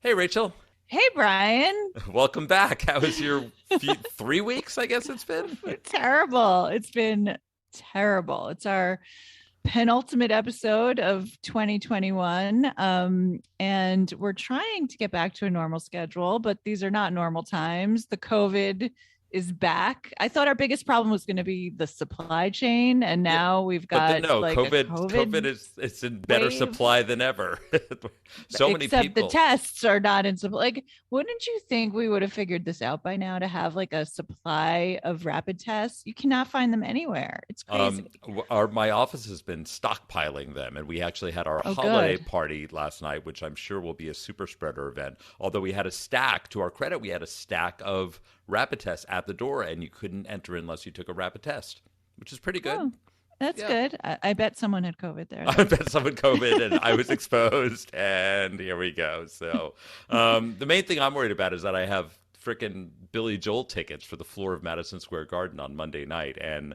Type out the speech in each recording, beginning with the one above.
Hey, Rachel. Hey, Brian. Welcome back. How was your 3 weeks, I guess it's been? Terrible. It's been terrible. It's our penultimate episode of 2021. And we're trying to get back to a normal schedule, but these are not normal times. The COVID is back. I thought our biggest problem was going to be the supply chain, and Yeah, now we've but then got no, like a COVID COVID is it's in better wave. supply than ever. So many Except the people. tests are not in supply. Like, wouldn't you think we would have figured this out by now to have like a supply of rapid tests? You cannot find them anywhere. It's crazy. Our my office has been stockpiling them, and we actually had our Oh, holiday good. party last night, which I'm sure will be a super spreader event. Although we had a stack, to our credit, we had a stack of rapid tests at the door, and you couldn't enter unless you took a rapid test, which is pretty good. Oh, that's Yeah. good. I bet someone had COVID there I then. bet someone COVID and I was exposed, and here we go. So, the main thing I'm worried about is that I have freaking Billy Joel tickets for the floor of Madison Square Garden on Monday night, and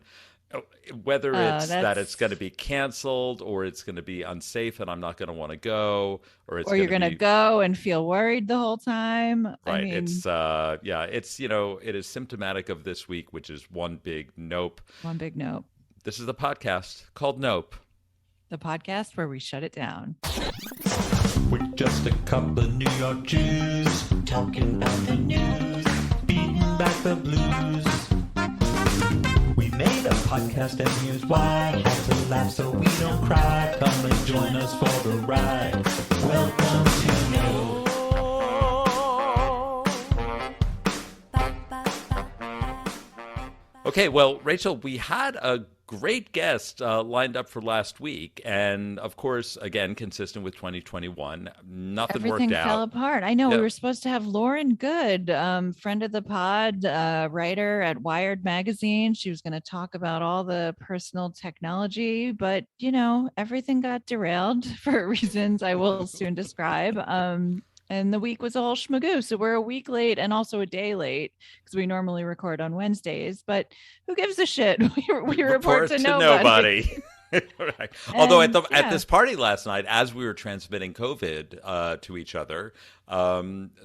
uh, whether it's that it's going to That's be canceled or it's going to be unsafe and I'm not going to want to go, or it's or going you're to gonna be go and feel worried the whole time. I right. mean, It's it is symptomatic of this week, which is one big nope. one big nope. This is the podcast called Nope. The podcast where we shut it down. We're just a couple of New York Jews talking about the news, beating back the blues. We made a podcast and here's why. Had to laugh so we don't cry. Come and join us for the ride. Welcome to Know. Okay, well, Rachel, we had a great guest lined up for last week. And of course, again, consistent with 2021, nothing worked Everything fell out. apart. I know we Yeah, were supposed to have Lauren Good, friend of the pod, writer at Wired magazine. She was going to talk about all the personal technology, but everything got derailed for reasons I will soon describe. And the week was all schmagoo. So we're a week late and also a day late because we normally record on Wednesdays. But who gives a shit? We report report to to nobody. nobody. Right. Although And at yeah, this party last night, as we were transmitting COVID to each other,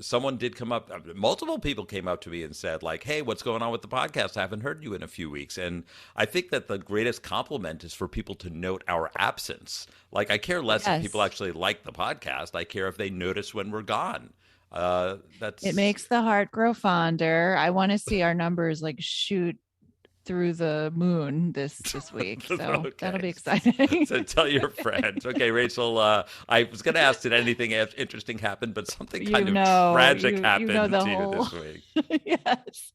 someone did come up. Multiple people came up to me and said, like, "Hey, what's going on with the podcast? I haven't heard you in a few weeks." And I think that the greatest compliment is for people to note our absence. Like, I care less if people yes. actually like the podcast. I care if they notice when we're gone. It That's makes the heart grow fonder. I want to see our numbers like shoot through the moon this week. So that'll okay. be exciting. So tell your friends. Okay, Rachel. I was going to ask, did anything interesting happen? But something you kind of know, tragic you know happened the to you whole this week. yes.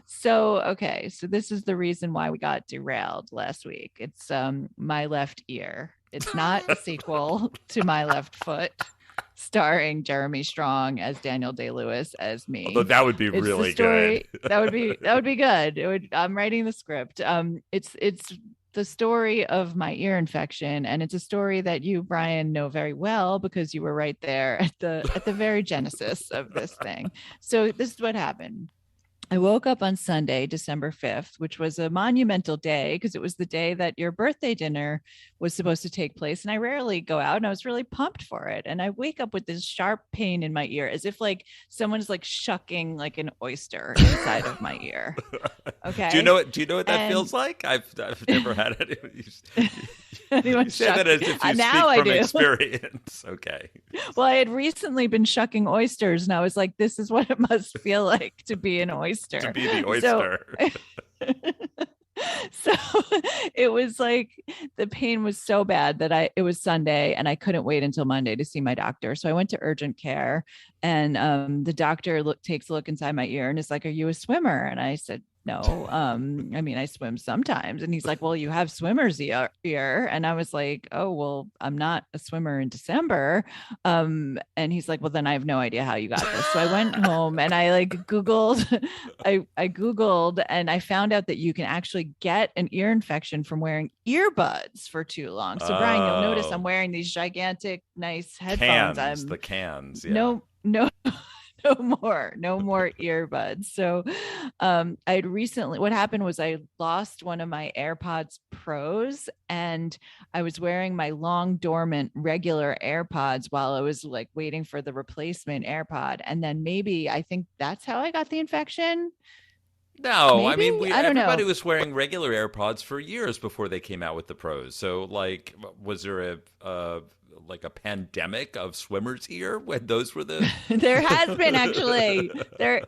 So okay, so this is the reason why we got derailed last week. It's My Left Ear. It's not a sequel to My Left Foot, starring Jeremy Strong as Daniel Day-Lewis as Although me. that would be It's the really good. story that would be good. I'm writing the script. It's the story of my ear infection, and it's a story that you, Brian, know very well because you were right there at the very genesis of this thing. So this is what happened. I woke up on Sunday, December 5th, which was a monumental day because it was the day that your birthday dinner was supposed to take place. And I rarely go out, and I was really pumped for it. And I wake up with this sharp pain in my ear, as if like someone's like shucking like an oyster inside of my ear. Do you Okay. know it? Do you know what that And feels like? I've never had it. anyone You say that shuck? as if you Now speak I from do. experience. Okay. Well, I had recently been shucking oysters, and I was like, this is what it must feel like to be an To oyster. be the So oyster. so it was like the pain was so bad that it was Sunday and I couldn't wait until Monday to see my doctor. So I went to urgent care, and the doctor takes a look inside my ear and is like, "Are you a swimmer?" And I said, "No. I mean, I swim sometimes." And he's like, "Well, you have swimmer's ear." And I was like, "Oh, well, I'm not a swimmer in December." And he's like, "Well, then I have no idea how you got this." So I went home and I like Googled, I Googled, and I found out that you can actually get an ear infection from wearing earbuds for too long. So Brian, you'll notice I'm Oh, wearing these gigantic, nice headphones. cans. I'm The cans. Yeah. no, no, No more earbuds. So what happened was I lost one of my AirPods Pros, and I was wearing my long dormant regular AirPods while I was like waiting for the replacement AirPod. And then maybe I think that's how I got the infection. No, I mean, Maybe, I don't everybody know. was wearing regular AirPods for years before they came out with the Pros. So, like, was there like a pandemic of swimmers here when those were the? There has been actually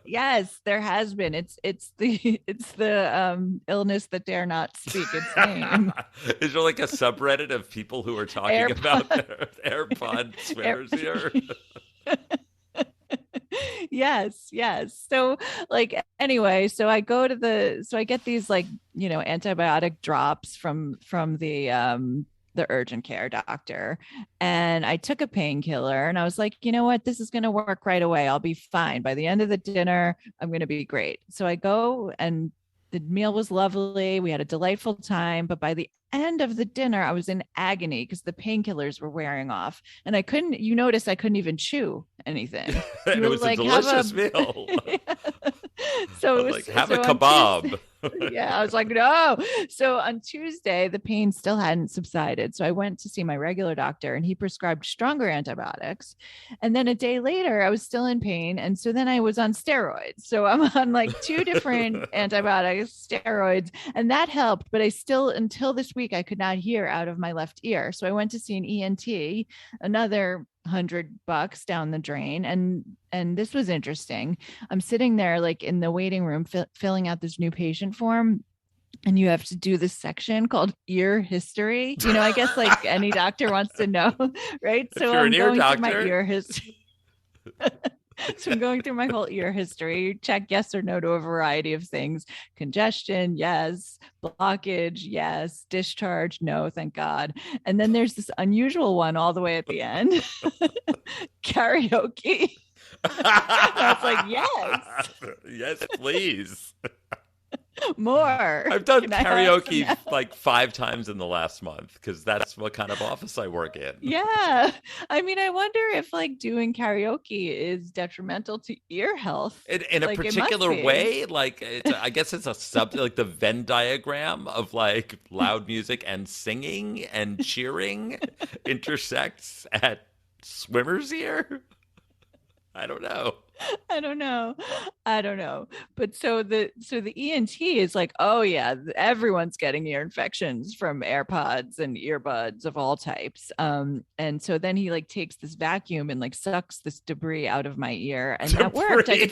yes, there has been. It's the illness that dare not speak its name. Is there like a subreddit of people who are talking about AirPod. their AirPod Air- swimmers here? Yes. So like anyway, so I get these like, antibiotic drops from the urgent care doctor, and I took a painkiller, and I was like, you know what, this is going to work right away. I'll be fine. By the end of the dinner, I'm going to be great. So I go, and the meal was lovely. We had a delightful time, but by the end of the dinner, I was in agony because the painkillers were wearing off, and you notice I couldn't even chew anything. And You it were was like, a delicious meal. So it was Like, have a so on kebab. yeah, I was like, no. So on Tuesday, the pain still hadn't subsided. So I went to see my regular doctor, and he prescribed stronger antibiotics. And then a day later, I was still in pain. And so then I was on steroids. So I'm on like two different antibiotics, steroids, and that helped. But I still, until this week, I could not hear out of my left ear. So I went to see an ENT, another $100 down the drain. And this was interesting. I'm sitting there like in the waiting room filling out this new patient form, and you have to do this section called ear history. I guess like any doctor wants to know, right? If So you're an I'm ear going through my doctor. ear history. So I'm going through my whole ear history. You check yes or no to a variety of things. Congestion, yes. Blockage, yes. Discharge, no, thank God. And then there's this unusual one all the way at the end. Karaoke. I was like, yes. Yes, please. More. I've done Can I have karaoke some? like 5 times in the last month because that's what kind of office I work in. Yeah. I mean, I wonder if like doing karaoke is detrimental to ear health. In a Like, it must particular be. way, like I guess it's a like the Venn diagram of like loud music and singing and cheering intersects at swimmers here. I don't know. I don't know. But so the ENT is like, oh yeah, everyone's getting ear infections from AirPods and earbuds of all types. And so then he like takes this vacuum and like sucks this debris out of my ear, and that worked. I could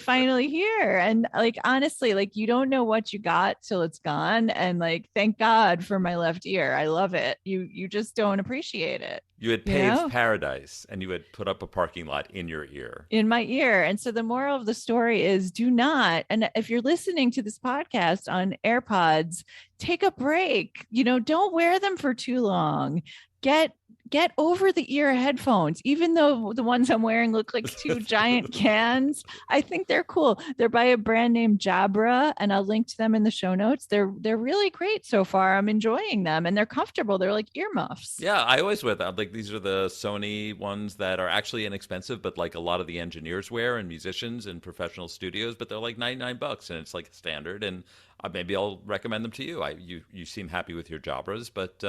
finally hear. And like honestly, like you don't know what you got till it's gone. And like thank God for my left ear. I love it. You just don't appreciate it. You had paved paradise and you had put up a parking lot in your ear. In my ear. And so the moral of the story is do not, and if you're listening to this podcast on AirPods, take a break. Don't wear them for too long. Get over the ear headphones, even though the ones I'm wearing look like two giant cans. I think they're cool. They're by a brand named Jabra, and I'll link to them in the show notes. They're really great so far. I'm enjoying them, and they're comfortable. They're like earmuffs. Yeah, I always wear that. Like these are the Sony ones that are actually inexpensive, but like a lot of the engineers wear and musicians and professional studios, but they're like $99 and it's like standard. And maybe I'll recommend them to you. You seem happy with your Jabras, but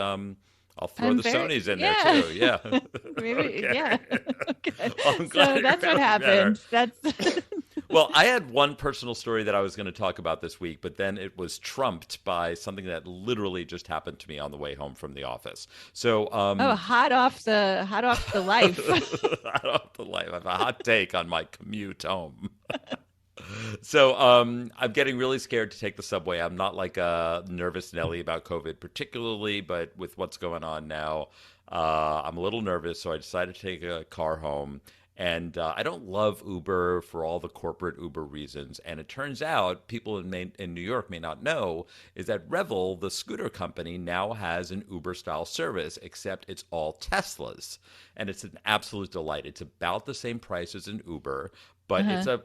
I'll throw Sonys in there too. Yeah. Maybe, Okay. yeah. Okay. Well, I'm glad So you're that's what feeling happened. better. That's Well, I had one personal story that I was going to talk about this week, but then it was trumped by something that literally just happened to me on the way home from the office. So, hot off the life. hot off the life. I have a hot take on my commute home. So I'm getting really scared to take the subway. I'm not like a nervous Nelly about COVID particularly, but with what's going on now, I'm a little nervous. So I decided to take a car home. And I don't love Uber for all the corporate Uber reasons. And it turns out people in New York may not know is that Revel, the scooter company, now has an Uber-style service, except it's all Teslas. And it's an absolute delight. It's about the same price as an Uber, but it's a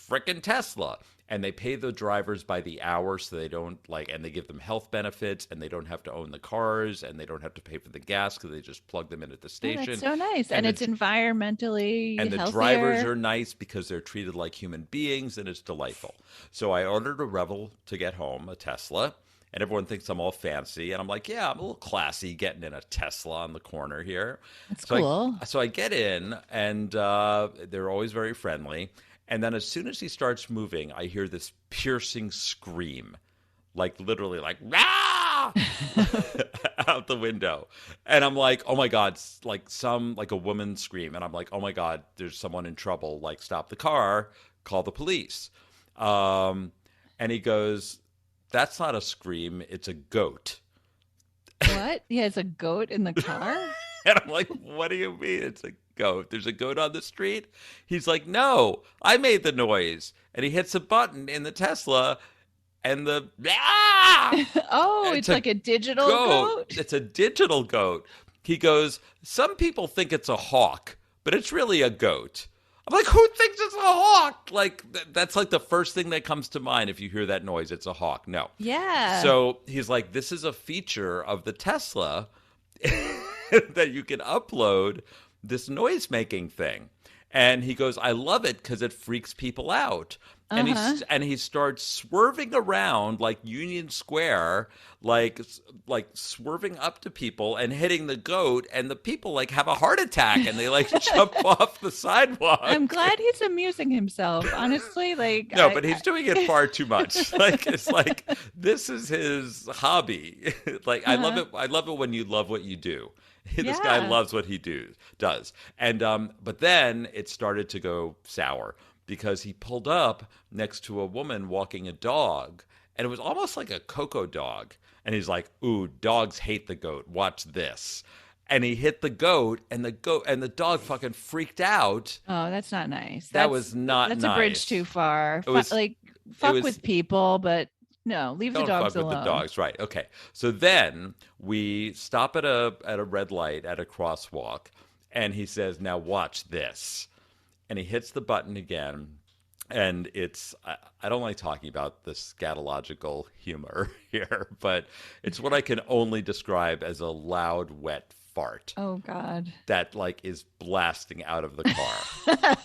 frickin' Tesla. And they pay the drivers by the hour, so they don't and they give them health benefits, and they don't have to own the cars, and they don't have to pay for the gas because they just plug them in at the station. That's so nice. And it's environmentally and the healthier. drivers are nice because they're treated like human beings, and it's delightful. So I ordered a Rebel to get home, a Tesla, and everyone thinks I'm all fancy. And I'm like, yeah, I'm a little classy getting in a Tesla on the corner here. That's so cool. So I get in, and they're always very friendly. And then as soon as he starts moving, I hear this piercing scream, like literally like, "Rah!" out the window. And I'm like, oh my God, like a woman scream. And I'm like, oh my God, there's someone in trouble. Like, stop the car, call the police. And he goes, that's not a scream, it's a goat. What? He has a goat in the car? And I'm like, what do you mean it's a goat? There's a goat on the street? He's like, no, I made the noise. And he hits a button in the Tesla, and the Oh, it's like a digital goat? It's a digital goat. He goes, some people think it's a hawk, but it's really a goat. I'm like, who thinks it's a hawk? Like, that's like the first thing that comes to mind if you hear that noise. It's a hawk. No. Yeah. So he's like, this is a feature of the Tesla that you can upload this noise making thing. And he goes, I love it because it freaks people out. And he starts swerving around like Union Square, like swerving up to people and hitting the goat, and the people like have a heart attack and they like jump off the sidewalk. I'm glad he's amusing himself, honestly. Like, no, but he's doing it far too much. Like, it's like this is his hobby. Like, I love it. I love it when you love what you do. This guy loves what he does. And but then it started to go sour because he pulled up next to a woman walking a dog, and it was almost like a Coco dog. And he's like, ooh, dogs hate the goat. Watch this. And he hit the goat, and the dog fucking freaked out. Oh, that's not nice. That was not nice. That's a bridge too far. Fuck with people, but no, leave the dogs alone. With the dogs, right? Okay. So then we stop at a red light at a crosswalk, and he says, "Now watch this," and he hits the button again, and it's I don't like talking about the scatological humor here, but it's what I can only describe as a loud, wet fart. Oh God! That like is blasting out of the car.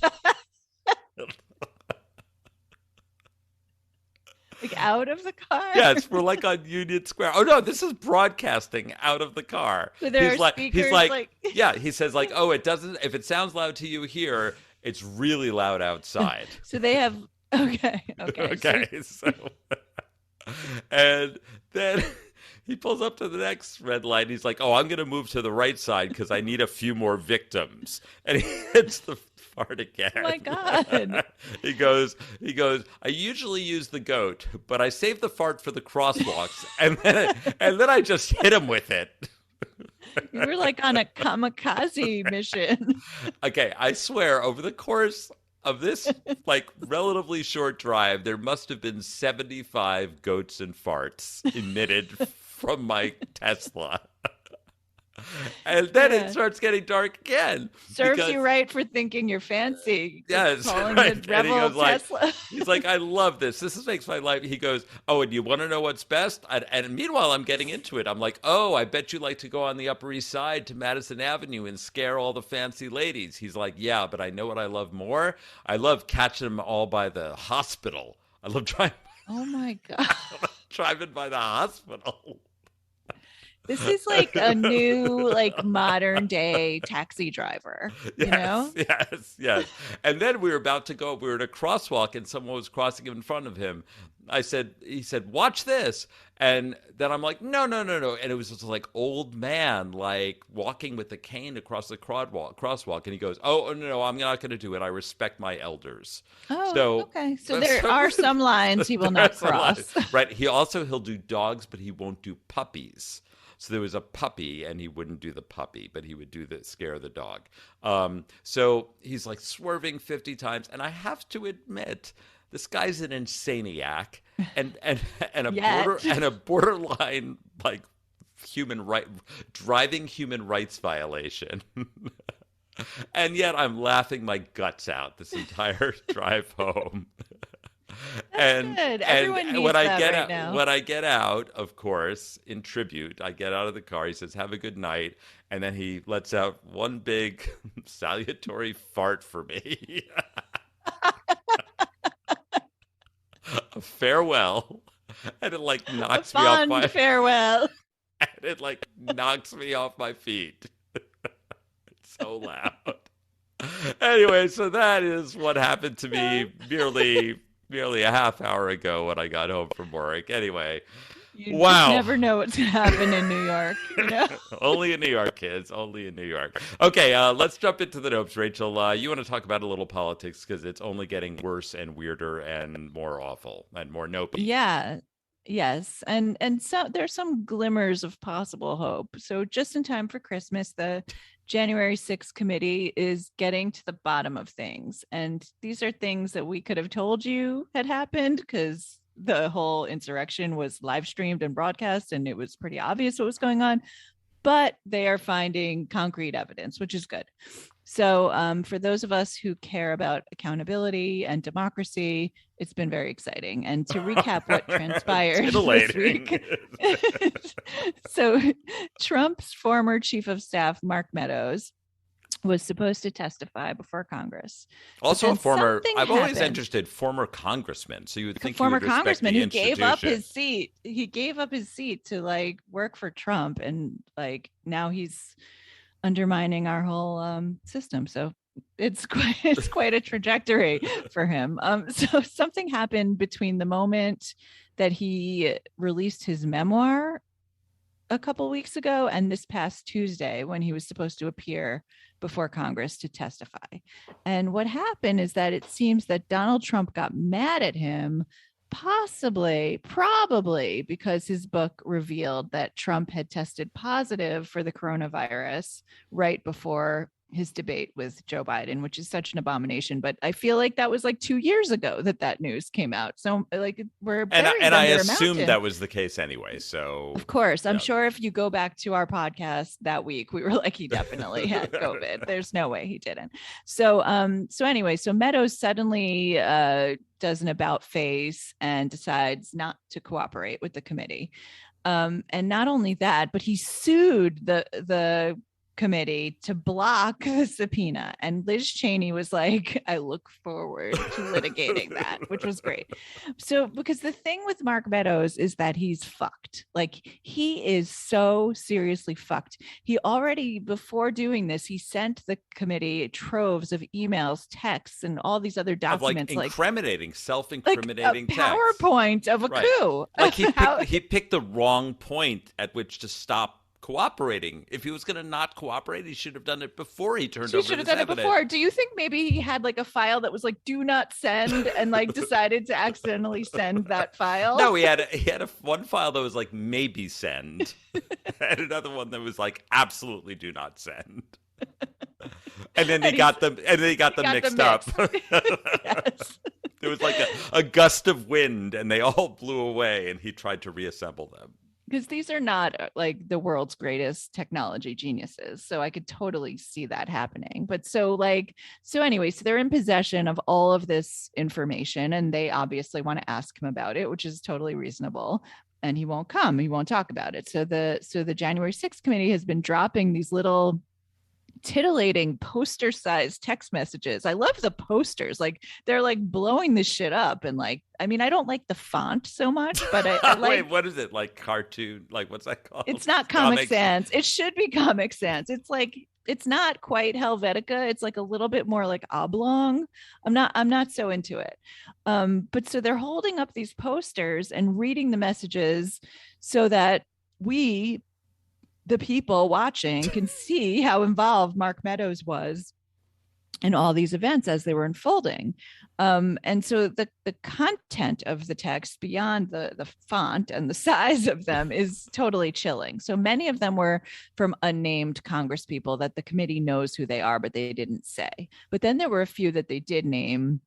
Like out of the car? Yes, we're like on Union Square. Oh no, this is broadcasting out of the car. So there are speakers, he's like, yeah, he says like, oh, it doesn't. If it sounds loud to you here, it's really loud outside. So they have okay. So and then he pulls up to the next red light. He's like, oh, I'm going to move to the right side because I need a few more victims. And he hits the fart again. Oh my God. He goes, I usually use the goat, but I save the fart for the crosswalks. and then I just hit him with it. You were like on a kamikaze mission. Okay, I swear over the course of this like relatively short drive, there must have been 75 goats and farts emitted from my Tesla. And then it starts getting dark again. Serves you right for thinking you're fancy. Yes, calling right. it Rebel Tesla. He's like, I love this. This makes my life. He goes, oh, and you want to know what's best? And meanwhile, I'm getting into it. I'm like, oh, I bet you like to go on the Upper East Side to Madison Avenue and scare all the fancy ladies. He's like, yeah, but I know what I love more? I love catching them all by the hospital. I love driving. Oh my God. Driving by the hospital. This is like a new, like modern day taxi driver, you know? Yes. And then we were about to go, we were at a crosswalk and someone was crossing in front of him. He said, watch this. And then I'm like, no. And it was just like old man, like walking with a cane across the crosswalk. And he goes, oh, no, I'm not going to do it. I respect my elders. Oh, okay. So there are some lines he will not cross. Right. He'll do dogs, but he won't do puppies. So there was a puppy, and he wouldn't do the puppy, but he would do the scare the dog. So he's like swerving 50 times, and I have to admit, this guy's an insaniac, and a borderline like driving human rights violation. And yet I'm laughing my guts out this entire drive home. That's good. Everyone needs when I that get right out, now. when I get out, of course, in tribute, I get out of the car. He says, "Have a good night," and then he lets out one big salutary fart for me, a farewell, and it like A knocks me off fond my farewell. and it like knocks me off my feet. It's so loud. Anyway, so that is what happened to me merely a half hour ago when I got home from work. Anyway, You just wow. never know what's going to happen in New York, you know? Only in New York, kids. Only in New York. Okay, let's jump into the notes, Rachel. You want to talk about a little politics because it's only getting worse and weirder and more awful and more nopey. Yeah. Yes. And so there's some glimmers of possible hope. So just in time for Christmas, the January 6th committee is getting to the bottom of things. And these are things that we could have told you had happened because the whole insurrection was live streamed and broadcast, and it was pretty obvious what was going on. But they are finding concrete evidence, which is good. So for those of us who care about accountability and democracy, it's been very exciting. And to recap what transpired this week. So Trump's former chief of staff, Mark Meadows, was supposed to testify before Congress. Also, former always interested former congressman. So you would think former you would respect congressman the who gave up institution. his seat. He gave up his seat to like work for Trump, and like now he's undermining our whole system. So it's quite a trajectory for him. So something happened between the moment that he released his memoir a couple weeks ago and this past Tuesday when he was supposed to appear before Congress to testify. And what happened is that it seems that Donald Trump got mad at him, probably because his book revealed that Trump had tested positive for the coronavirus right before his debate with Joe Biden, which is such an abomination. But I feel like that was like 2 years ago that news came out. So like we're buried And I under a assumed mountain. that was the case anyway. So Of course, I'm yeah. sure if you go back to our podcast that week, we were like, he definitely had COVID. There's no way he didn't. So anyway, so Meadows suddenly does an about face and decides not to cooperate with the committee. And not only that, but he sued the committee to block the subpoena. And Liz Cheney was like, I look forward to litigating that, which was great. So, because the thing with Mark Meadows is that he's fucked. Like, he is so seriously fucked. He already, before doing this, he sent the committee troves of emails, texts, and all these other documents. Of like incriminating, self-incriminating like a PowerPoint of a coup. Like he picked the wrong point at which to stop cooperating. If he was going to not cooperate, he should have done it before he turned over his evidence. He should have done it before. Do you think maybe he had like a file that was like do not send and like decided to accidentally send that file? No, he had one file that was like maybe send and another one that was like absolutely do not send. And then he got them mixed up. Yes. There was like a gust of wind and they all blew away and he tried to reassemble them. Because these are not like the world's greatest technology geniuses. So I could totally see that happening. But so anyway, so they're in possession of all of this information and they obviously want to ask him about it, which is totally reasonable. And he won't come. He won't talk about it. So the January 6th committee has been dropping these little titillating poster-sized text messages. I love the posters. Like they're like blowing this shit up, and like, I mean, I don't like the font so much, but I like. Wait, what is it like? Cartoon? Like what's that called? It's not Comic Sans. It should be Comic Sans. It's like it's not quite Helvetica. It's like a little bit more like oblong. I'm not so into it. But so they're holding up these posters and reading the messages so that we, the people watching, can see how involved Mark Meadows was in all these events as they were unfolding. And so the content of the text beyond the font and the size of them is totally chilling. So many of them were from unnamed congresspeople that the committee knows who they are, but they didn't say. But then there were a few that they did name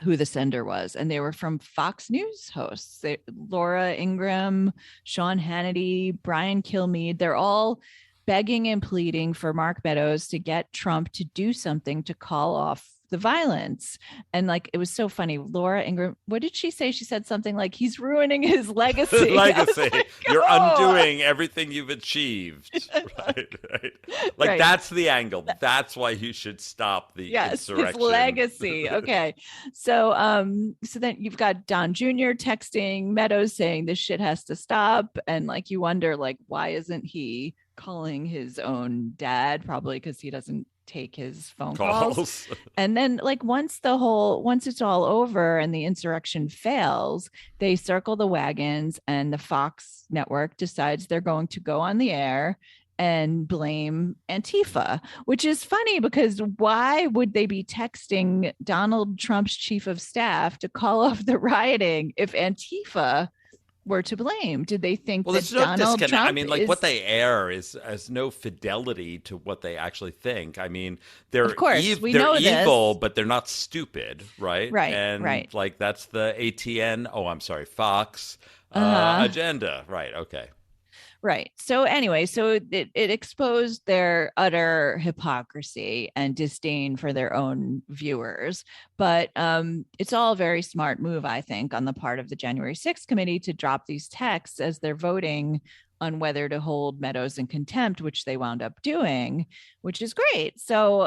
who the sender was, and they were from Fox News hosts. Laura Ingraham, Sean Hannity, Brian Kilmeade. They're all begging and pleading for Mark Meadows to get Trump to do something to call off the violence. And like, it was so funny. Laura Ingraham, what did she say? She said something like, he's ruining his legacy. Legacy. Like, You're undoing everything you've achieved. Right. Like, Right. that's the angle. That's why you should stop the insurrection. His legacy. Okay. So then you've got Don Jr. texting Meadows saying this shit has to stop. And like, you wonder, like, why isn't he calling his own dad? Probably because he doesn't take his phone calls. And then like once it's all over and the insurrection fails, they circle the wagons and the Fox network decides they're going to go on the air and blame Antifa, which is funny because why would they be texting Donald Trump's chief of staff to call off the rioting if Antifa were to blame? Did they think that Donald Trump? I mean, like what they air has no fidelity to what they actually think. I mean, they're of course, they're this. evil, but they're not stupid, right? Right, and right. like that's the Fox agenda, right? Okay. Right. So anyway, so it exposed their utter hypocrisy and disdain for their own viewers. But it's all a very smart move, I think, on the part of the January 6th committee to drop these texts as they're voting on whether to hold Meadows in contempt, which they wound up doing, which is great. So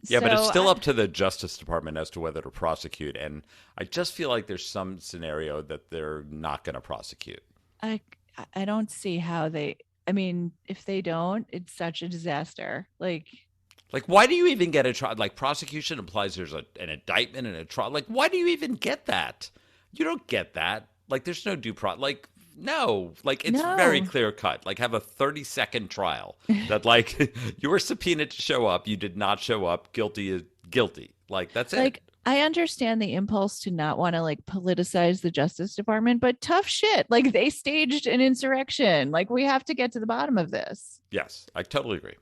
but it's still up to the Justice Department as to whether to prosecute. And I just feel like there's some scenario that they're not going to prosecute. I don't see how I mean, if they don't, it's such a disaster. Like, why do you even get a trial? Like, prosecution implies there's an indictment and a trial. Like, why do you even get that? You don't get that. Like, there's no due process. Like, no. Like, it's very clear cut. Like, have a 30-second trial that, like, you were subpoenaed to show up. You did not show up. Guilty is guilty. Like, that's it. Like, I understand the impulse to not want to like politicize the Justice Department, but tough shit. Like they staged an insurrection. Like we have to get to the bottom of this. Yes, I totally agree.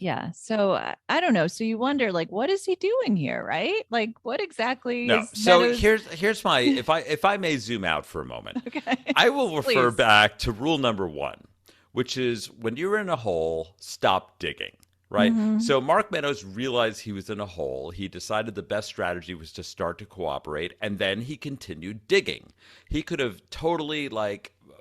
Yeah. So I don't know. So you wonder, like, what is he doing here, right? Like, what exactly? No. So here's my if I may zoom out for a moment. Okay. I will refer back to rule number 1, which is when you're in a hole, stop digging. Right. Mm-hmm. So Mark Meadows realized he was in a hole. He decided the best strategy was to start to cooperate. And then he continued digging. He could have totally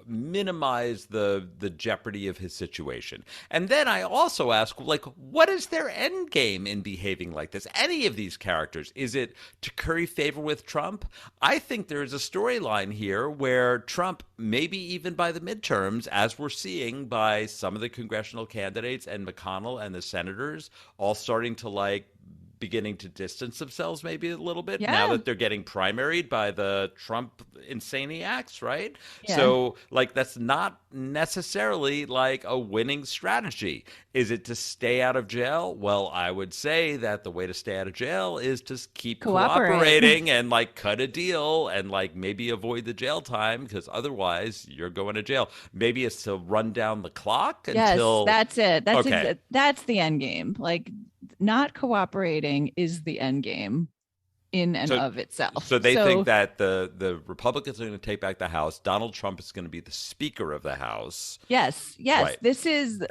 minimize the jeopardy of his situation. And then I also ask, like, what is their end game in behaving like this? Any of these characters? Is it to curry favor with Trump? I think there's a storyline here where Trump, maybe even by the midterms, as we're seeing by some of the congressional candidates and McConnell and the senators all starting to beginning to distance themselves maybe a little bit now that they're getting primaried by the Trump insaniacs, right? Yeah. So that's not necessarily a winning strategy. Is it to stay out of jail? Well, I would say that the way to stay out of jail is to keep cooperating and cut a deal and maybe avoid the jail time, because otherwise you're going to jail. Maybe it's to run down the clock until... Yes, that's it. That's the end game. Not cooperating is the end game in and of itself. So they think that the Republicans are going to take back the House. Donald Trump is going to be the Speaker of the House. Yes. Right. This is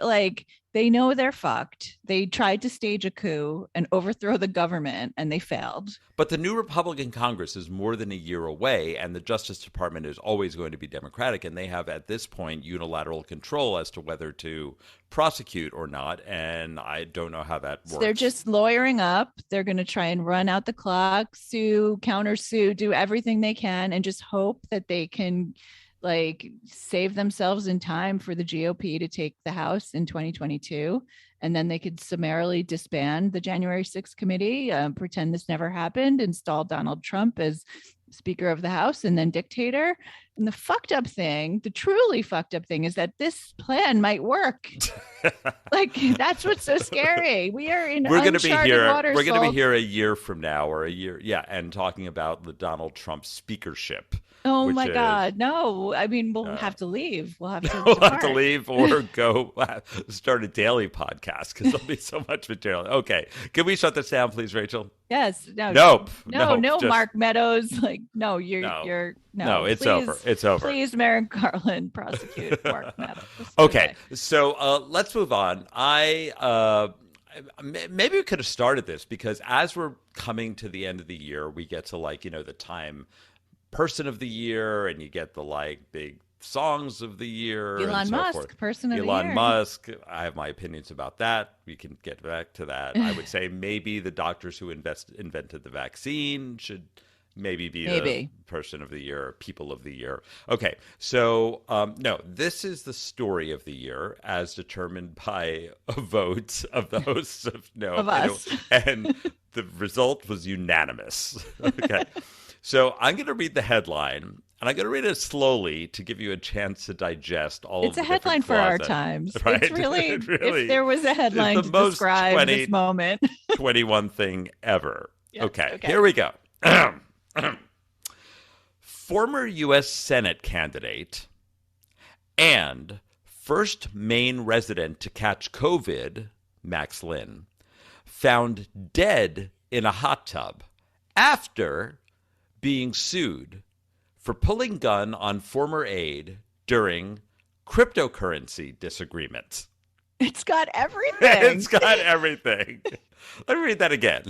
they know they're fucked. They tried to stage a coup and overthrow the government, and they failed. But the new Republican Congress is more than a year away, and the Justice Department is always going to be Democratic, and they have, at this point, unilateral control as to whether to prosecute or not, and I don't know how that works. So they're just lawyering up. They're going to try and run out the clock, sue, countersue, do everything they can, and just hope that they can save themselves in time for the GOP to take the House in 2022. And then they could summarily disband the January 6th committee, pretend this never happened, install Donald Trump as Speaker of the House and then dictator. And the truly fucked up thing is that this plan might work. That's what's so scary. We're going to be here a year from now, or a year. Yeah. And talking about the Donald Trump speakership. Oh which my is God. No, I mean, we'll have to leave. We'll have to we'll have to depart. leave or go start a daily podcast because there'll be so much material. Okay, can we shut this down, please, Rachel? Yes. No. Nope. No. Nope. No. Just, Mark Meadows. Like, no. no. No. It's please, over. It's over. Please, Merrick Garland, prosecute Mark Meadows. Okay, so let's move on. Maybe we could have started this because as we're coming to the end of the year, we get to the Time Person of the Year, and you get the big songs of the year. Elon and so Musk, forth. Person of the Year. Elon Musk. I have my opinions about that. We can get back to that. I would say maybe the doctors who invented the vaccine should maybe be the Person of the Year, People of the Year. Okay, so no, this is the story of the year as determined by a vote of the hosts of us. And the result was unanimous. Okay, so I'm going to read the headline, and I'm going to read it slowly to give you a chance to digest all of the different It's a headline for our times. Right? It's really, It really, if there was a headline to describe this moment. 21 thing ever. Yes, okay, here we go. Former U.S. Senate candidate and first Maine resident to catch COVID, Max Lynn, found dead in a hot tub after being sued for pulling gun on former aide during cryptocurrency disagreements. It's got everything. It's got everything. Let me read that again.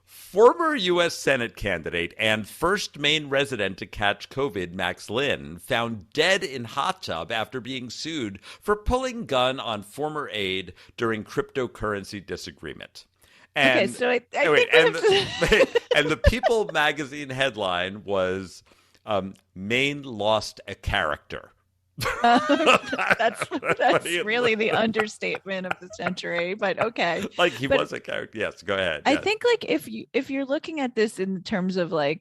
Former U.S. Senate candidate and first Maine resident to catch COVID, Max Lynn, found dead in hot tub after being sued for pulling gun on former aide during cryptocurrency disagreement. And, okay, so I and the People magazine headline was Maine lost a character. That's really the understatement of the century, but okay. He was a character. Yes, go ahead. I Yes. think if you're looking at this in terms of a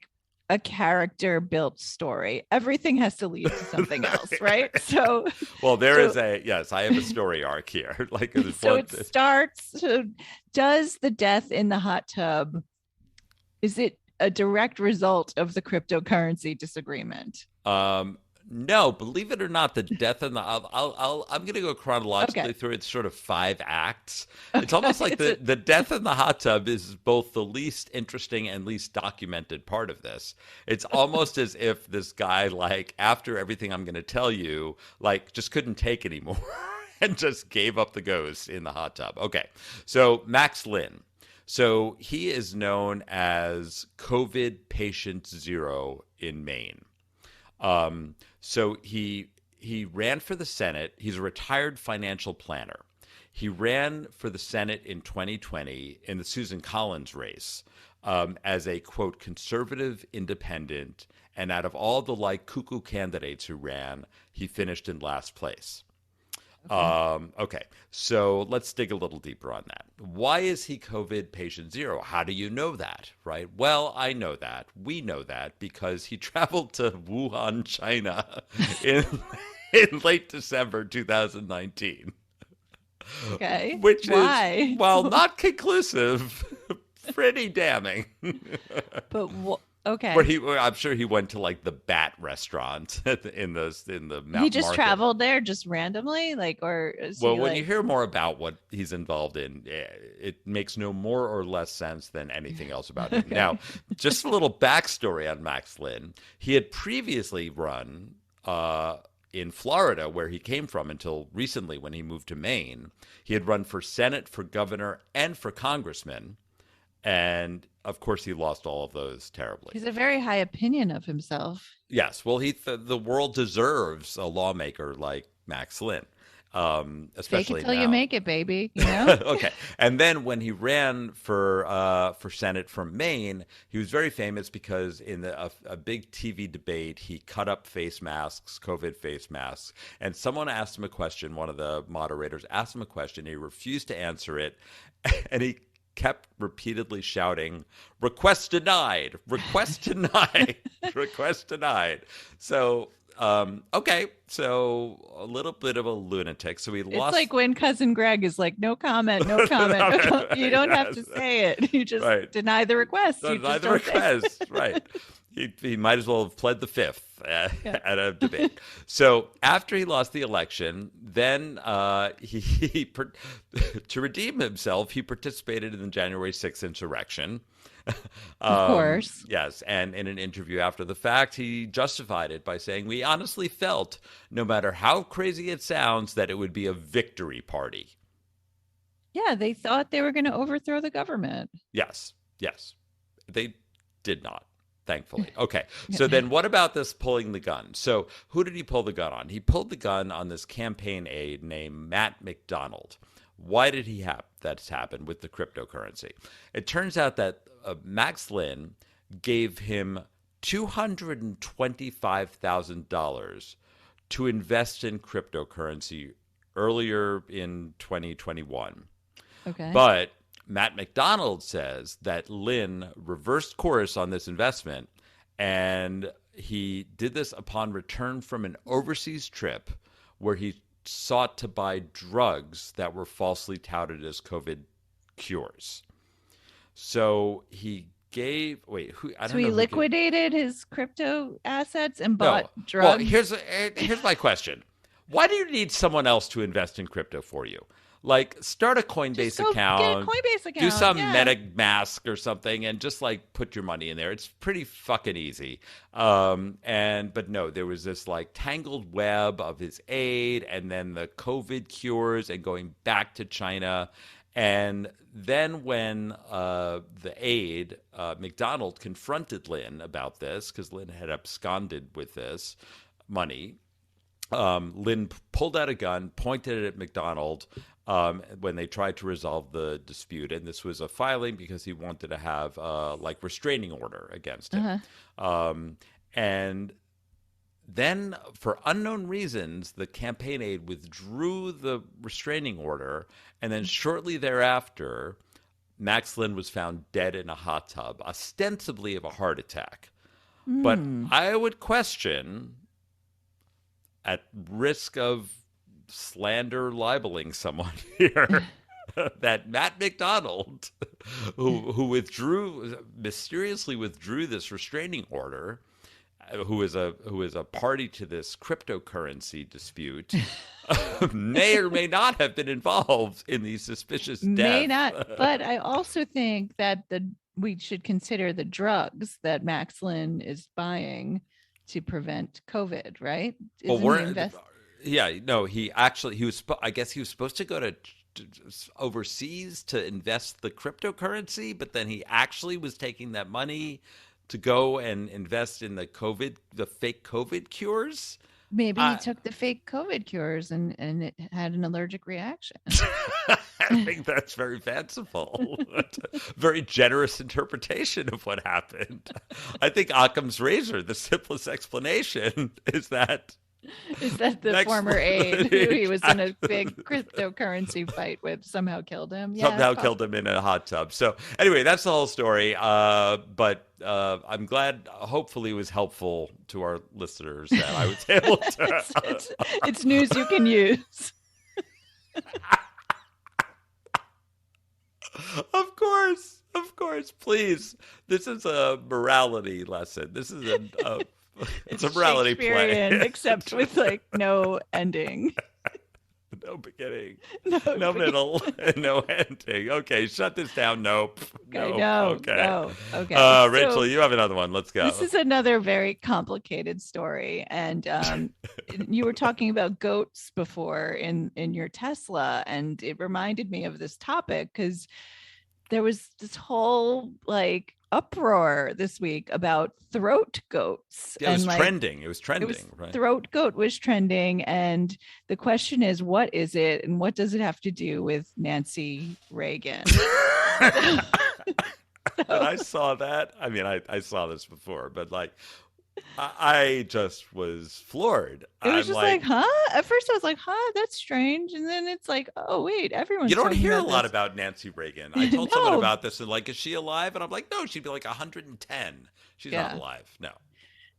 character built story, everything has to lead to something else, right? So well, I have a story arc here. It starts. So does the death in the hot tub, is it a direct result of the cryptocurrency disagreement? No, believe it or not, the death in the I'm going to go chronologically through it. It's sort of 5 acts. It's almost like the death in the hot tub is both the least interesting and least documented part of this. It's almost as if this guy, after everything I'm going to tell you, just couldn't take anymore and just gave up the ghost in the hot tub. Okay, so Max Lynn. So he is known as COVID Patient Zero in Maine. So he ran for the Senate. He's a retired financial planner. He ran for the Senate in 2020 in the Susan Collins race as a, quote, conservative independent. And out of all the cuckoo candidates who ran, he finished in last place. Okay, so let's dig a little deeper on that. Why is he COVID patient zero? How do you know that, right? Well, I know that. We know that because he traveled to Wuhan, China in late December 2019. Okay. Which Why? is, while not conclusive, pretty damning. But okay. Where I'm sure he went to the Bat restaurant in the he just market. traveled there just randomly, when you hear more about what he's involved in, it makes no more or less sense than anything else about him. Okay. Now, just a little backstory on Max Lynn. He had previously run in Florida, where he came from until recently when he moved to Maine. He had run for Senate, for governor, and for congressman. And of course, he lost all of those terribly. He's a very high opinion of himself. Yes. Well, the world deserves a lawmaker like Max Lynn, especially Fake it till now. you make it, baby. You know? Okay. And then when he ran for Senate from Maine, he was very famous because in a big TV debate, he cut up face masks, COVID face masks, and someone asked him a question. One of the moderators asked him a question. He refused to answer it, and he kept repeatedly shouting, "Request denied, request denied, request denied." So, okay, so a little bit of a lunatic. So he lost. It's like when Cousin Greg is like, no comment, no comment. You don't have to say it. You just deny the request. Deny the request, right. He might as well have pled the fifth Yeah. at a debate. So after he lost the election, then to redeem himself, he participated in the January 6th insurrection. Of course. Yes, and in an interview after the fact, he justified it by saying, "We honestly felt, no matter how crazy it sounds, that it would be a victory party." Yeah, they thought they were going to overthrow the government. Yes, yes. They did not, thankfully. Okay, so then what about this pulling the gun? So who did he pull the gun on? He pulled the gun on this campaign aide named Matt McDonald. Why did he have that happen with the cryptocurrency? It turns out that Max Lin gave him $225,000 to invest in cryptocurrency earlier in 2021. Okay. But Matt McDonald says that Lin reversed course on this investment, and he did this upon return from an overseas trip where he sought to buy drugs that were falsely touted as COVID cures. So he gave So he liquidated his crypto assets and bought drugs. Well, here's my question: why do you need someone else to invest in crypto for you? Like, start a Coinbase account, get a Coinbase account, do some MetaMask or something, and just like put your money in there. It's pretty fucking easy. But no, there was this like tangled web of his aid, and then the COVID cures, and going back to China. And then when the aide, McDonald, confronted Lin about this, because Lin had absconded with this money, Lin pulled out a gun, pointed it at McDonald when they tried to resolve the dispute. And this was a filing because he wanted to have like restraining order against him. And then, for unknown reasons, the campaign aide withdrew the restraining order, and then shortly thereafter, Max Lin was found dead in a hot tub, ostensibly of a heart attack. But I would question, at risk of slander libeling someone here, that Matt McDonald, who mysteriously withdrew this restraining order, who is a party to this cryptocurrency dispute, may or may not have been involved in these suspicious deaths. May not, but I also think that we should consider the drugs that Max Lin is buying to prevent COVID, right? I guess he was supposed to go to overseas to invest the cryptocurrency, but then he actually was taking that money to go and invest in the fake COVID cures. Maybe he took the fake COVID cures and it had an allergic reaction. I think that's very fanciful. Very generous interpretation of what happened. I think Occam's razor, the simplest explanation is that the former aide who he was in a big cryptocurrency fight with somehow killed him? Killed him in a hot tub. So anyway, that's the whole story. But I'm glad, hopefully it was helpful to our listeners that I was able to. It's news you can use. Of course, please. This is a morality lesson. This is it's a morality play, except with like no ending, no beginning, no middle, and no ending. Okay, shut this down. Nope. Okay. Rachel, you have another one. Let's go. This is another very complicated story, and you were talking about goats before in your Tesla, and it reminded me of this topic because there was this whole like uproar this week about throat goats. Yeah, it was trending. It was trending, right? Throat goat was trending. And the question is, what is it? And what does it have to do with Nancy Reagan? I saw that. I mean, I saw this before, but like, I just was floored. It was just like, huh? At first I was like, huh, that's strange. And then it's like, oh, wait, everyone's You don't hear a lot this. about Nancy Reagan. I told someone about this and like, is she alive? And I'm like, no, she'd be like 110. She's not alive. No.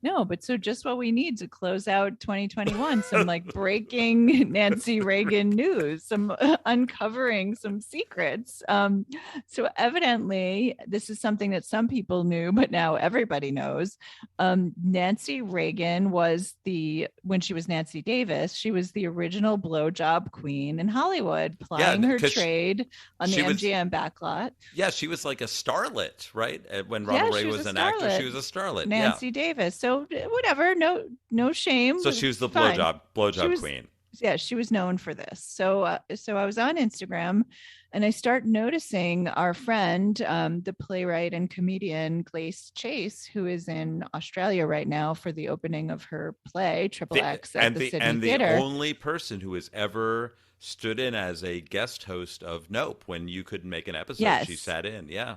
No, but so just what we need to close out 2021, some like breaking Nancy Reagan news, some uncovering some secrets. So evidently, this is something that some people knew, but now everybody knows. Nancy Reagan was when she was Nancy Davis, she was the original blowjob queen in Hollywood, plying her trade on the MGM backlot. Yeah, she was like a starlet, right? When Ronald Reagan was an actor, she was a starlet. Nancy Davis. So whatever, no shame. So she was the blowjob queen. Yeah, she was known for this. So I was on Instagram, and I start noticing our friend, the playwright and comedian Glace Chase, who is in Australia right now for the opening of her play Triple X at the Sydney Theatre. And the only person who has ever stood in as a guest host of Nope when you couldn't make an episode. Yes. She sat in. Yeah.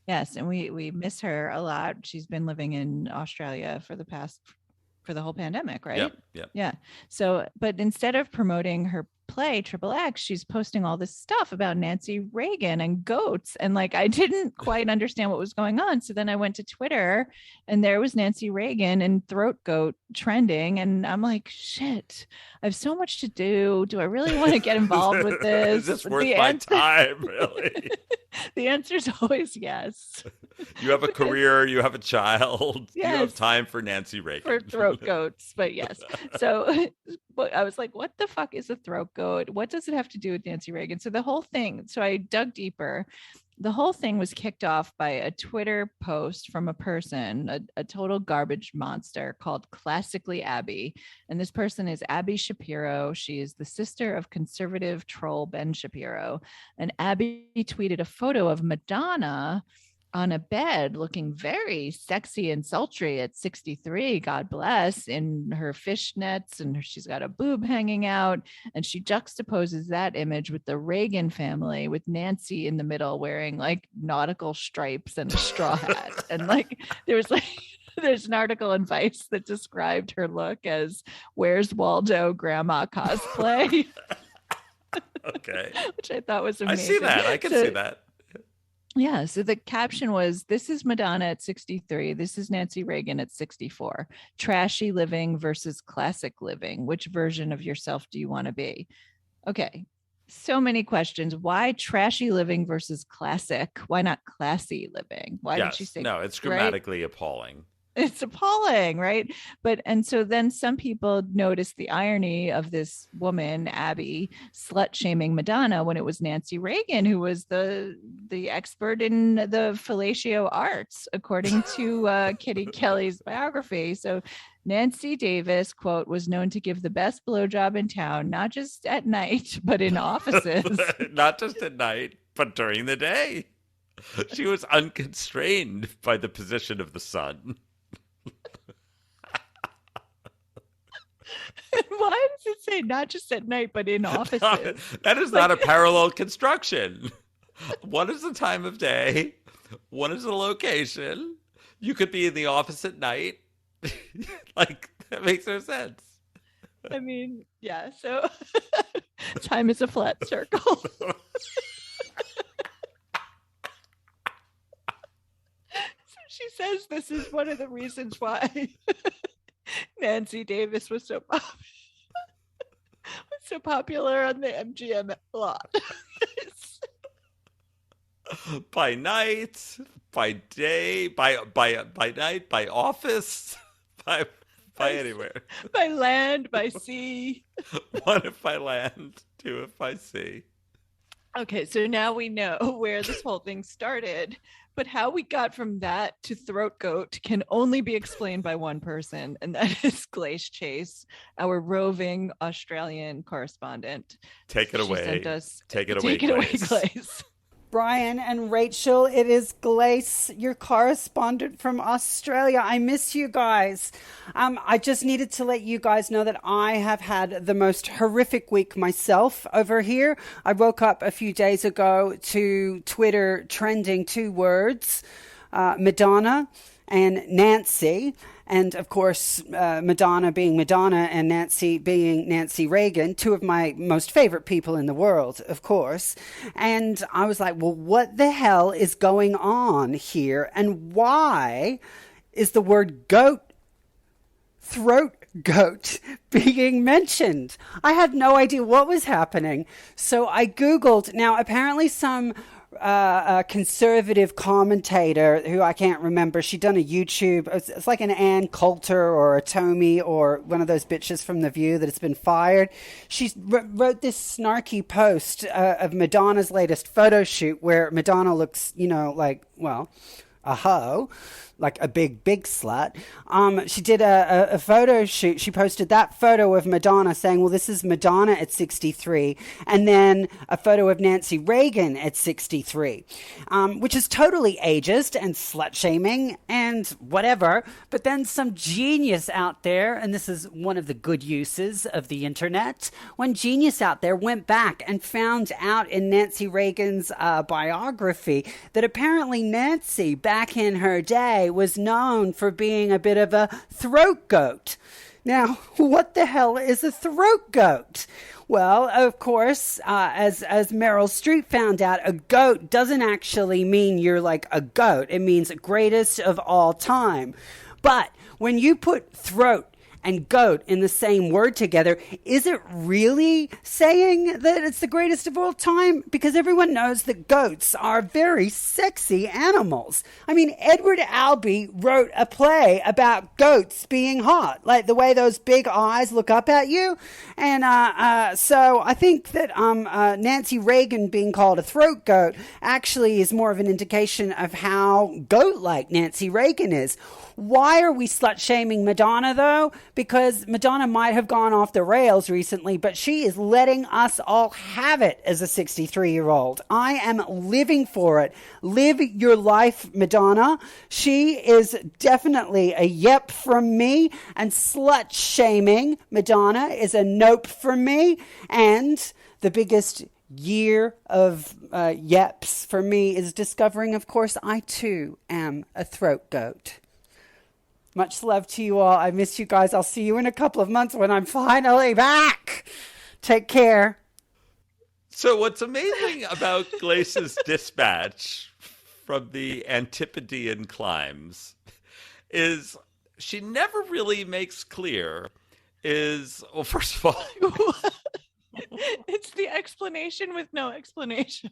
Yes, and we miss her a lot. She's been living in Australia for the whole pandemic, right? Yeah. So, but instead of promoting her play Triple X, she's posting all this stuff about Nancy Reagan and goats, and like I didn't quite understand what was going on. So then I went to Twitter, and there was Nancy Reagan and throat goat trending, and I'm like, shit, I have so much to do. Do I really want to get involved with this? Is this worth my time, really? The answer is always yes. You have a career, you have a child, yes. You have time for Nancy Reagan. For throat goats, but yes. So I was like, what the fuck is a throat goat? What does it have to do with Nancy Reagan? So the whole thing, so I dug deeper. The whole thing was kicked off by a Twitter post from a person, a total garbage monster called Classically Abby. And this person is Abby Shapiro. She is the sister of conservative troll Ben Shapiro. And Abby tweeted a photo of Madonna on a bed looking very sexy and sultry at 63, God bless, in her fishnets, and she's got a boob hanging out, and she juxtaposes that image with the Reagan family with Nancy in the middle wearing like nautical stripes and a straw hat. And like there's an article in Vice that described her look as "Where's Waldo Grandma cosplay." Okay. Which I thought was amazing. I see that. I can see that. Yeah. So the caption was, this is Madonna at 63. This is Nancy Reagan at 64. Trashy living versus classic living. Which version of yourself do you want to be? Okay. So many questions. Why trashy living versus classic? Why not classy living? Why did she say? No, it's grammatically appalling. It's appalling, right? And so then some people noticed the irony of this woman, Abby, slut shaming Madonna when it was Nancy Reagan who was the expert in the fellatio arts, according to Kitty Kelly's biography. So Nancy Davis, quote, was known to give the best blowjob in town, not just at night, but in offices. Not just at night, but during the day. She was unconstrained by the position of the sun. Why does it say not just at night, but in offices? That is not a parallel construction. One is the time of day. One is the location. You could be in the office at night. Like, that makes no sense. I mean, yeah. So time is a flat circle. So she says this is one of the reasons why Nancy Davis was so popular on the MGM lot. By night, by day, by night, by office, by anywhere. By land, by sea. One if by land, two if by sea. Okay, so now we know where this whole thing started, but how we got from that to throat goat can only be explained by one person, and that is Glace Chase, our roving Australian correspondent. Take it away. Take it away, Glace. Brian and Rachel, it is Glace, your correspondent from Australia. I miss you guys. I just needed to let you guys know that I have had the most horrific week myself over here. I woke up a few days ago to Twitter trending two words, Madonna and Nancy. And of course, Madonna being Madonna and Nancy being Nancy Reagan, two of my most favorite people in the world, of course. And I was like, well, what the hell is going on here? And why is the word goat throat goat being mentioned. I had no idea what was happening. So I Googled. Now, apparently some a conservative commentator who I can't remember. She'd done a YouTube. It's like an Ann Coulter or a Tomei or one of those bitches from The View that has been fired. She wrote this snarky post of Madonna's latest photo shoot where Madonna looks, like, well, a hoe, like a big slut. She did a photo shoot. She posted that photo of Madonna saying, well, this is Madonna at 63. And then a photo of Nancy Reagan at 63, which is totally ageist and slut-shaming and whatever. But then some genius out there, and this is one of the good uses of the internet, one genius out there went back and found out in Nancy Reagan's biography that apparently Nancy, back in her day, was known for being a bit of a throat goat. Now, what the hell is a throat goat? Well, of course, as Meryl Streep found out, a goat doesn't actually mean you're like a goat. It means greatest of all time. But when you put throat and goat in the same word together, is it really saying that it's the greatest of all time? Because everyone knows that goats are very sexy animals. I mean, Edward Albee wrote a play about goats being hot, like the way those big eyes look up at you. And so I think that Nancy Reagan being called a throat goat actually is more of an indication of how goat-like Nancy Reagan is. Why are we slut-shaming Madonna, though? Because Madonna might have gone off the rails recently, but she is letting us all have it as a 63-year-old. I am living for it. Live your life, Madonna. She is definitely a yep from me, and slut-shaming Madonna is a nope from me, and the biggest year of yeps for me is discovering, of course, I too am a throat goat. Much love to you all. I miss you guys. I'll see you in a couple of months when I'm finally back. Take care. So what's amazing about Glace's dispatch from the Antipodean climes is she never really makes clear well, first of all, it's the explanation with no explanation.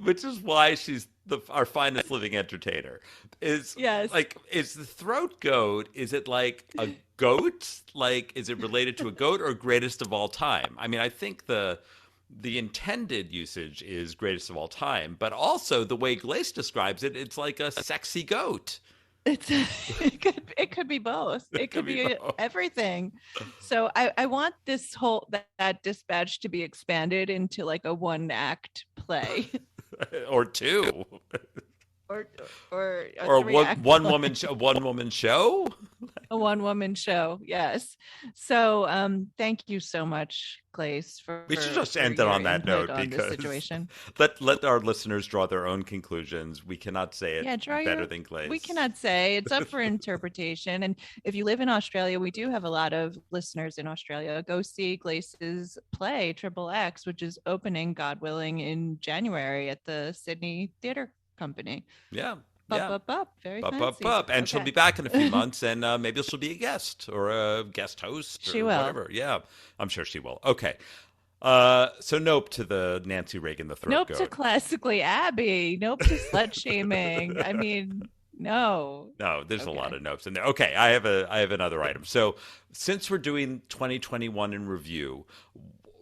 Which is why she's our finest living entertainer. Is the throat goat? Is it like a goat? Like, is it related to a goat or greatest of all time? I mean, I think the intended usage is greatest of all time, but also the way Glace describes it, it's like a sexy goat. It could be both. It could be everything. So I want this whole that dispatch to be expanded into like a one act play, or two, or one woman show. A one woman show, yes. So thank you so much, Glace. We should just end it on that note because situation. let our listeners draw their own conclusions. We cannot say it better than Glace. We cannot say. It's up for interpretation. And if you live in Australia, we do have a lot of listeners in Australia. Go see Glace's play Triple X, which is opening, God willing, in January at the Sydney Theatre Company. Yeah. Very fancy. And she'll be back in a few months, and maybe she'll be a guest or a guest host or whatever. Yeah, I'm sure she will. Okay. So nope to the Nancy Reagan, the throat goat. Nope to classically Abby. Nope to slut shaming. I mean, no. No, there's a lot of nopes in there. Okay, I have another item. So since we're doing 2021 in review,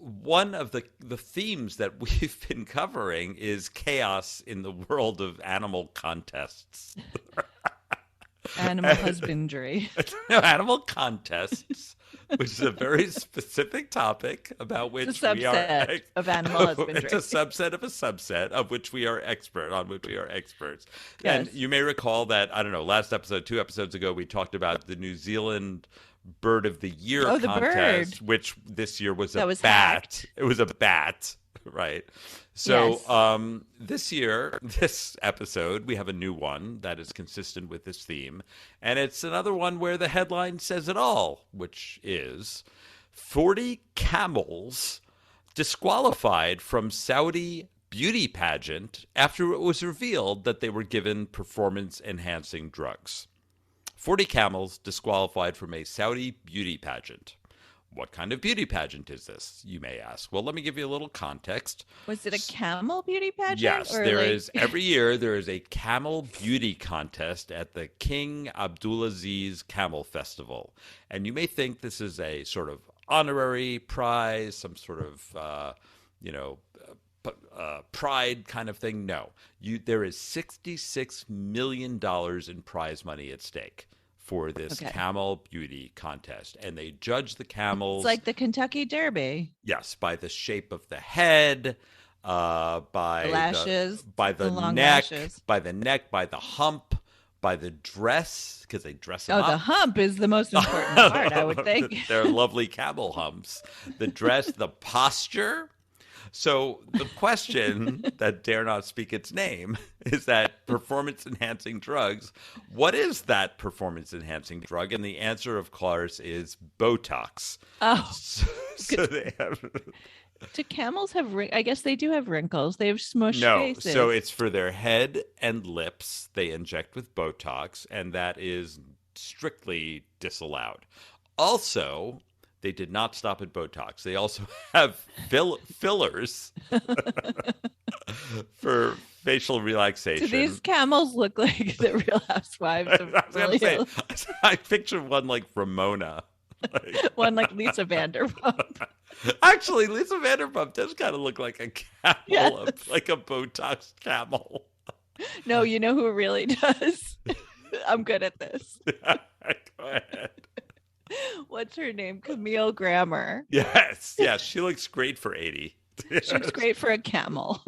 one of the themes that we've been covering is chaos in the world of animal contests. Animal husbandry. No, animal contests, which is a very specific topic about which it's a subset of animal husbandry. It's a subset of a subset of which we are experts. Yes. And you may recall that, I don't know, last episode, 2 episodes ago, we talked about the New Zealand Bird of the Year contest, which this year was a bat. Hacked. It was a bat, right? So yes. This year, this episode, we have a new one that is consistent with this theme. And it's another one where the headline says it all, which is 40 camels disqualified from Saudi beauty pageant after it was revealed that they were given performance-enhancing drugs. 40 camels disqualified from a Saudi beauty pageant. What kind of beauty pageant is this, you may ask? Well, let me give you a little context. Was it a camel beauty pageant? Yes, or there is. Every year there is a camel beauty contest at the King Abdulaziz Camel Festival. And you may think this is a sort of honorary prize, some sort of, pride kind of thing. No, there is $66 million in prize money at stake for this camel beauty contest, and they judge the camels. It's like the Kentucky Derby. Yes, by the shape of the head, by the lashes, by the neck, lashes. By the neck, by the hump, by the dress, because they dress them up. The hump is the most important part, I would think. They're lovely camel humps. The dress, the posture. So the question that dare not speak its name is that performance-enhancing drugs. What is that performance-enhancing drug? And the answer, of course, is Botox. Oh. So they have... Do camels have I guess they do have wrinkles. They have smushed faces. No, so it's for their head and lips. They inject with Botox, and that is strictly disallowed. Also... They did not stop at Botox. They also have fillers for facial relaxation. Do these camels look like the Real Housewives of Beverly Hills? I picture one like Ramona. One like Lisa Vanderpump. Actually, Lisa Vanderpump does kind of look like a camel, yes. Like a Botox camel. No, you know who really does? I'm good at this. Go ahead. What's her name? Camille Grammer. Yes. She looks great for 80. She looks great for a camel.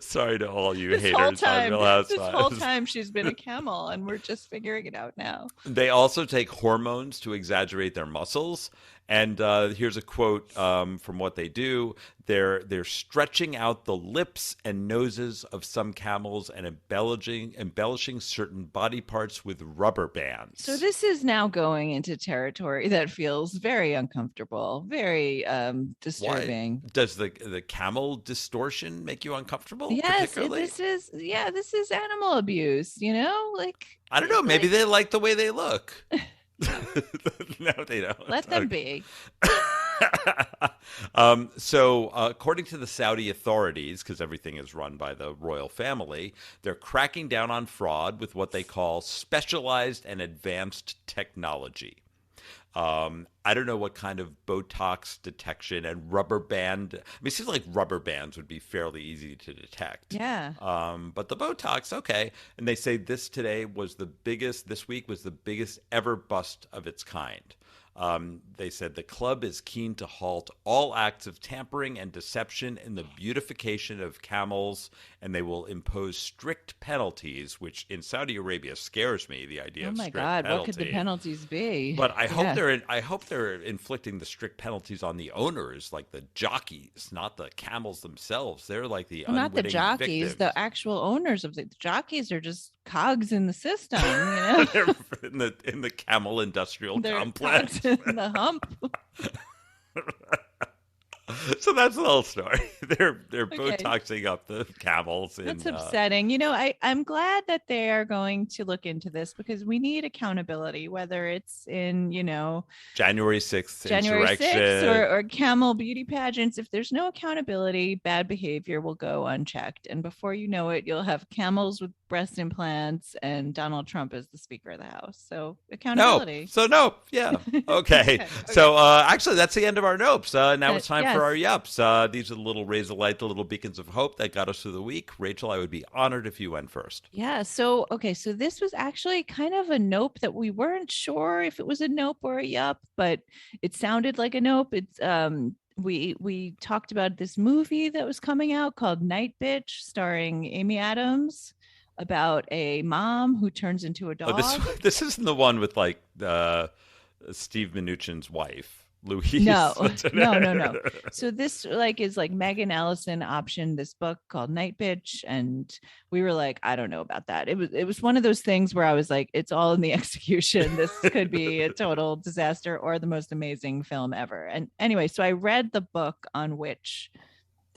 Sorry to all you haters on Real Housewives. This whole time she's been a camel, and we're just figuring it out now. They also take hormones to exaggerate their muscles. And here's a quote from what they do. They're stretching out the lips and noses of some camels and embellishing certain body parts with rubber bands. So this is now going into territory that feels very uncomfortable, very disturbing. Why? Does the camel distortion make you uncomfortable? Yes, this is animal abuse. Like I don't know. Maybe they like the way they look. No, they don't. Let them be. So, according to the Saudi authorities, because everything is run by the royal family, they're cracking down on fraud with what they call specialized and advanced technology. I don't know what kind of Botox detection and rubber band. I mean, it seems like rubber bands would be fairly easy to detect. Yeah. But the Botox, okay. And they say this week was the biggest ever bust of its kind. They said the club is keen to halt all acts of tampering and deception in the beautification of camels, and they will impose strict penalties, which in Saudi Arabia scares me, the idea of strict penalty. Oh my God, what could the penalties be? But I hope they're inflicting the strict penalties on the owners, like the jockeys, not the camels themselves. They're like the not the jockeys, victims. The actual owners of the jockeys are just cogs in the system, They're in the camel industrial complex. In the hump. So that's the whole story. They're Botoxing up the camels. That's upsetting. I'm glad that they are going to look into this because we need accountability, whether it's in, January 6th or camel beauty pageants. If there's no accountability, bad behavior will go unchecked. And before you know it, you'll have camels with breast implants and Donald Trump as the Speaker of the House. So accountability. Yeah. Okay. So actually, that's the end of our nopes. Now it's time for our yups. These are the little rays of light, the little beacons of hope that got us through the week. Rachel, I would be honored if you went first. Yeah. So this was actually kind of a nope that we weren't sure if it was a nope or a yup, but it sounded like a nope. It's we talked about this movie that was coming out called Night Bitch, starring Amy Adams, about a mom who turns into a dog. This isn't the one with like Steve Mnuchin's wife. Louise. No. So this is Megan Ellison optioned this book called Night Bitch, and we were like, I don't know about that. It was one of those things where I was like, it's all in the execution. This could be a total disaster or the most amazing film ever. And anyway, so I read the book on which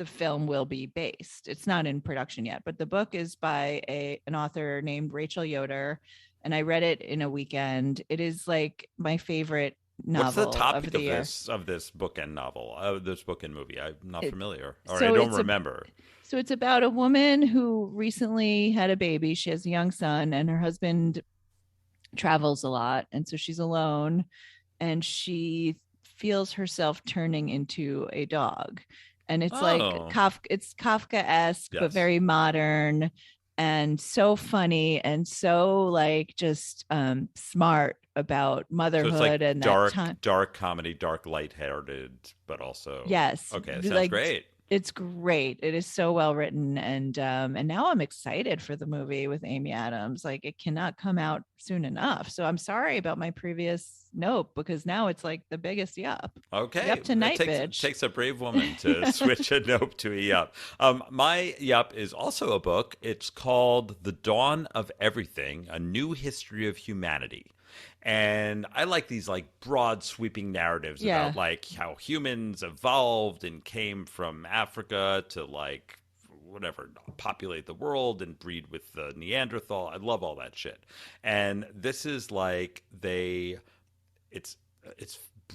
the film will be based. It's not in production yet, but the book is by an author named Rachel Yoder, and I read it in a weekend. It is like my favorite novel. What's the topic of the year. of this book and novel, this book and movie? I'm not familiar, or so I don't remember. So it's about a woman who recently had a baby. She has a young son, and her husband travels a lot, and so she's alone, and she feels herself turning into a dog. And it's like it's Kafka-esque, but very modern and so funny and so like just smart about motherhood. So it's like and dark comedy, dark lighthearted, but also yes. Okay, that sounds great. It's great. It is so well written, and now I'm excited for the movie with Amy Adams. Like, it cannot come out soon enough. So I'm sorry about my previous Nope, because now it's like the biggest yup. Okay, yup tonight, bitch. It takes a brave woman to switch a Nope to a yup. My yup is also a book. It's called The Dawn of Everything: A New History of Humanity. And I like these like broad sweeping narratives about like how humans evolved and came from Africa to like whatever, populate the world and breed with the Neanderthal. I love all that shit. And this is like it's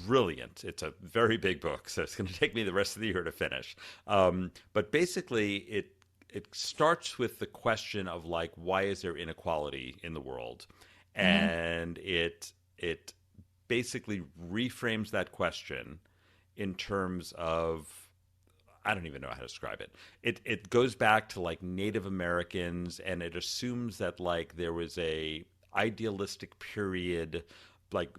brilliant. It's a very big book, so it's going to take me the rest of the year to finish. But basically it starts with the question of like, why is there inequality in the world? And it basically reframes that question in terms of, I don't even know how to describe it. It goes back to like Native Americans, and it assumes that like there was a idealistic period like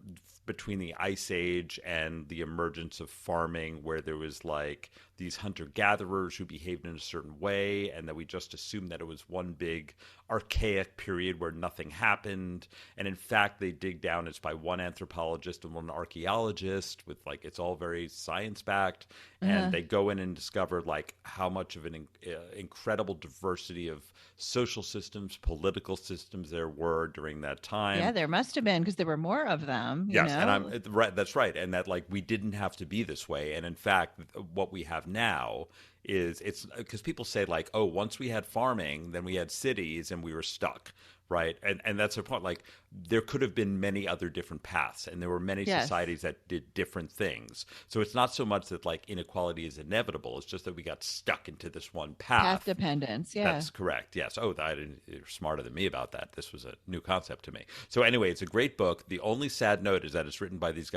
between the Ice Age and the emergence of farming, where there was like these hunter-gatherers who behaved in a certain way, and that we just assumed that it was one big archaic period where nothing happened. And in fact, they dig down. It's by one anthropologist and one archaeologist, with like, it's all very science-backed. And they go in and discover like how much of an incredible diversity of social systems, political systems there were during that time. Yeah, there must have been, because there were more of them. Yes, you know? and that's right. And that like we didn't have to be this way. And in fact, what we have now is, it's because people say like, oh, once we had farming, then we had cities and we were stuck. Right. And that's the point. Like, there could have been many other different paths, and there were many societies that did different things. So it's not so much that like inequality is inevitable. It's just that we got stuck into this one path. Path dependence. Yeah. That's correct. Yes. Oh, you're smarter than me about that. This was a new concept to me. So anyway, it's a great book. The only sad note is that it's written by these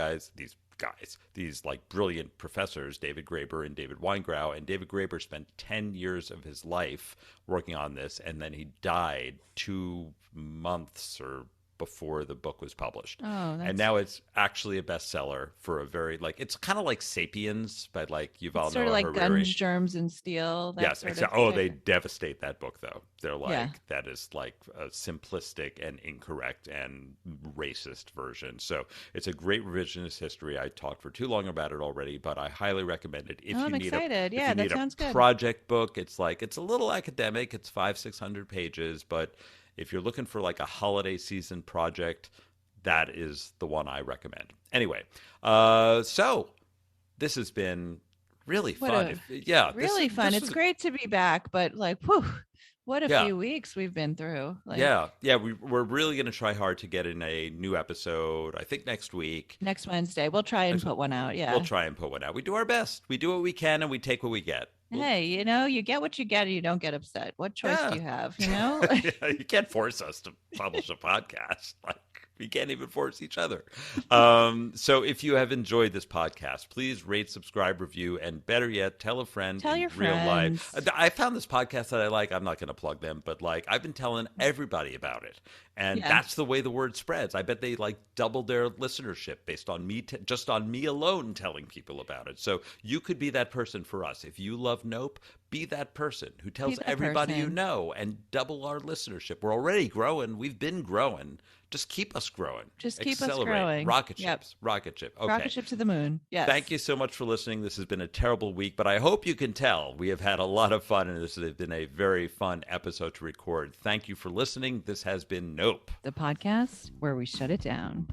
like brilliant professors, David Graeber and David Weingrau. And David Graeber spent 10 years of his life working on this, and then he died 2 months or before the book was published. And now it's actually a bestseller for a very, like, it's kind of like Sapiens by like Yuval Noah Harari. Sort of like Guns, Germs, and Steel. Yes, exactly. Oh, they devastate that book though. They're like, that is like a simplistic and incorrect and racist version. So it's a great revisionist history. I talked for too long about it already, but I highly recommend it. If you I'm need excited. If you need a project book, it's like, it's a little academic. It's 500-600 pages, but if you're looking for like a holiday season project, that is the one I recommend. Anyway, so this has been really fun. Really fun. It's great to be back, but like, whew, what a few weeks we've been through. Like, we're really going to try hard to get in a new episode, I think next week. Next Wednesday. We'll try and put one out. Yeah. We'll try and put one out. We do our best. We do what we can, and we take what we get. Hey, you get what you get, and you don't get upset. What choice do you have? You can't force us to publish a podcast. Like, we can't even force each other. So if you have enjoyed this podcast, please rate, subscribe, review, and better yet, tell a friend. Tell your real friends. life. I found this podcast that I like. I'm not going to plug them, but like, I've been telling everybody about it. And that's the way the word spreads. I bet they like doubled their listenership based on me, just on me alone telling people about it. So you could be that person for us. If you love Nope, be that person who tells everybody you know, and double our listenership. We're already growing. We've been growing. Just keep us growing. Just keep us growing. Rocket ships. Rocket ship. Okay. Rocket ship to the moon. Yes. Thank you so much for listening. This has been a terrible week, but I hope you can tell we have had a lot of fun, and this has been a very fun episode to record. Thank you for listening. This has been Nope, the podcast where we shut it down.